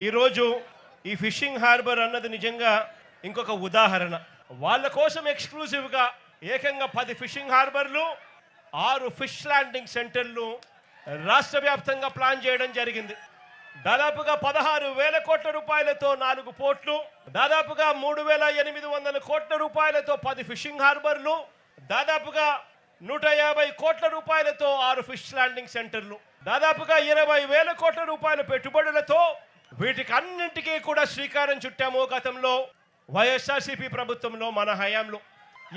ఈరోజు ఈ fishing harbour అన్నది నిజంగా ఇంకొక ఉదాహరణ. వాళ్ళ కోసం ఎక్స్క్లూజివ్గా ఏకంగా 10 ఫిషింగ్ హార్బర్లు, 6 ఫిష్ ల్యాండింగ్ సెంటర్లు రాష్ట్ర వ్యాప్తంగా ప్లాన్ చేయడం జరిగింది. దాదాపుగా 16,000 కోట్ల రూపాయలతో 4 పోర్ట్లు, దాదాపుగా 3,800 కోట్ల రూపాయలతో 10 ఫిషింగ్ హార్బర్లు, దాదాపుగా 150 కోట్ల రూపాయలతో 6 ఫిష్ ల్యాండింగ్ సెంటర్లు, దాదాపుగా 20,000 కోట్ల రూపాయల పెట్టుబడులతో వీటికి అన్నింటికీ కూడా శ్రీకారం చుట్టాము. గతంలో వైఎస్ఆర్సీపీ ప్రభుత్వంలో మన హయాంలో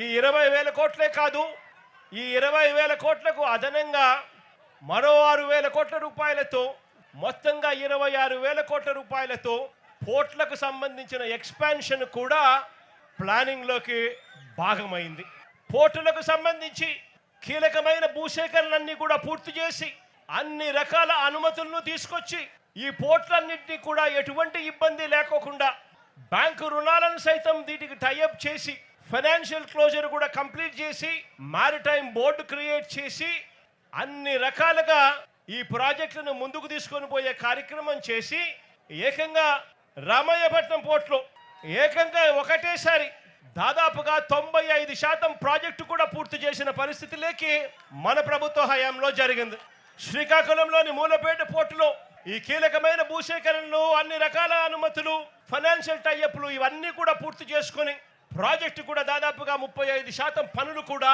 ఈ 20,000 కోట్లే కాదు, ఈ 20,000 కోట్లకు అదనంగా మరో 6,000 కోట్ల రూపాయలతో మొత్తంగా 26,000 కోట్ల రూపాయలతో పోర్ట్లకు సంబంధించిన ఎక్స్పాన్షన్ కూడా ప్లానింగ్లోకి భాగమైంది. పోర్టులకు సంబంధించి కీలకమైన భూసేకరణలన్నీ కూడా పూర్తి చేసి అన్ని రకాల అనుమతులను తీసుకొచ్చి ఈ పోర్ట్లన్నింటినీ కూడా ఎటువంటి ఇబ్బంది లేకోకుండా బ్యాంకు రుణాలను సైతం వీటికి టైఅప్ చేసి ఫైనాన్షియల్ క్లోజర్ కూడా కంప్లీట్ చేసి మారిటైమ్ బోర్డు క్రియేట్ చేసి అన్ని రకాలుగా ఈ ప్రాజెక్టులను ముందుకు తీసుకొని పోయే కార్యక్రమం చేసి ఏకంగా రామయ్యపట్నం పోర్టులో ఏకంగా ఒకటేసారి దాదాపుగా 95% ప్రాజెక్టు కూడా పూర్తి చేసిన పరిస్థితిలోకి మన ప్రభుత్వ హయాంలో జరిగింది. శ్రీకాకుళంలోని మూలపేట పోర్టులో ఈ కీలకమైన భూసేకరణలు, అన్ని రకాల అనుమతులు, ఫైనాన్షియల్ టైఅప్లు ఇవన్నీ కూడా పూర్తి చేసుకొని ప్రాజెక్టు కూడా దాదాపుగా 35% పనులు కూడా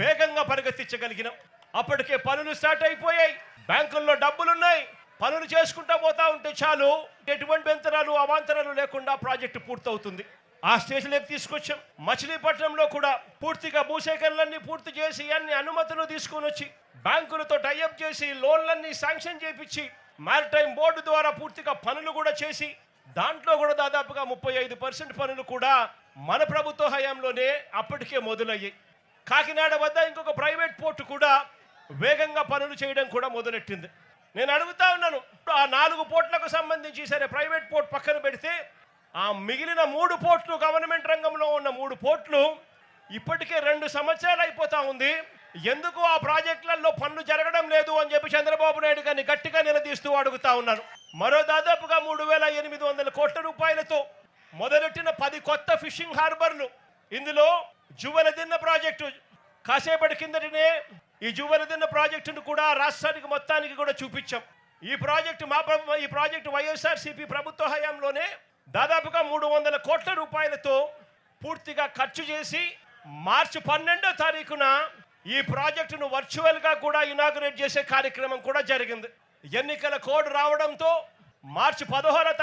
వేగంగా పరిగెత్తించగలిగినాం. అప్పటికే పనులు స్టార్ట్ అయిపోయాయి, బ్యాంకుల్లో డబ్బులున్నాయి, పనులు చేసుకుంటూ పోతా ఉంటే చాలు, ఎటువంటి బెంతరాలు అవాంతరాలు లేకుండా ప్రాజెక్టు పూర్తవుతుంది. ఆ స్టేజ్లోకి తీసుకొచ్చాం. మచిలీపట్నంలో కూడా పూర్తిగా భూసేకరణలన్నీ పూర్తి చేసి అన్ని అనుమతులు తీసుకొని వచ్చి బ్యాంకులతో టైఅప్ చేసి లోన్లన్నీ శాంక్షన్ చేయించి మారిటైమ్ బోర్డు ద్వారా పూర్తిగా పనులు కూడా చేసి దాంట్లో కూడా దాదాపుగా 35% పనులు కూడా మన ప్రభుత్వ హయాంలోనే అప్పటికే మొదలయ్యాయి. కాకినాడ వద్ద ఇంకొక ప్రైవేట్ పోర్టు కూడా వేగంగా పనులు చేయడం కూడా మొదలెట్టింది. నేను అడుగుతా ఉన్నాను, ఆ 4 పోర్టులకు సంబంధించి సరే ప్రైవేట్ పోర్ట్ పక్కన పెడితే ఆ మిగిలిన 3 పోర్ట్లు, గవర్నమెంట్ రంగంలో ఉన్న 3 పోర్ట్లు ఇప్పటికే 2 సంవత్సరాలు అయిపోతా ఉంది. ఎందుకు ఆ ప్రాజెక్టులలో పనులు జరగడం లేదు అని చెప్పి చంద్రబాబు నాయుడు గారిని గట్టిగా నిలదీస్తూ అడుగుతా ఉన్నాను. మరో దాదాపుగా 3,800 కోట్ల రూపాయలతో మొదలెట్టిన 10 కొత్త ఫిషింగ్ హార్బర్లు, ఇందులో జువెలదిన్న ప్రాజెక్టు కాసేపటి కిందటనే ఈ జువెలదిన్న ప్రాజెక్టును కూడా రాష్ట్రానికి మొత్తానికి కూడా చూపించాం. ఈ ప్రాజెక్టు వైఎస్ఆర్సీపీ ప్రభుత్వ హయాంలోనే దాదాపుగా 300 కోట్ల రూపాయలతో పూర్తిగా ఖర్చు చేసి మార్చి 12వ తారీఖున ఈ ప్రాజెక్టును వర్చువల్గా కూడా ఇనాగ్రేట్ చేసే కార్యక్రమం కూడా జరిగింది. ఎన్నికల కోడ్ రావడంతో మార్చి 16వ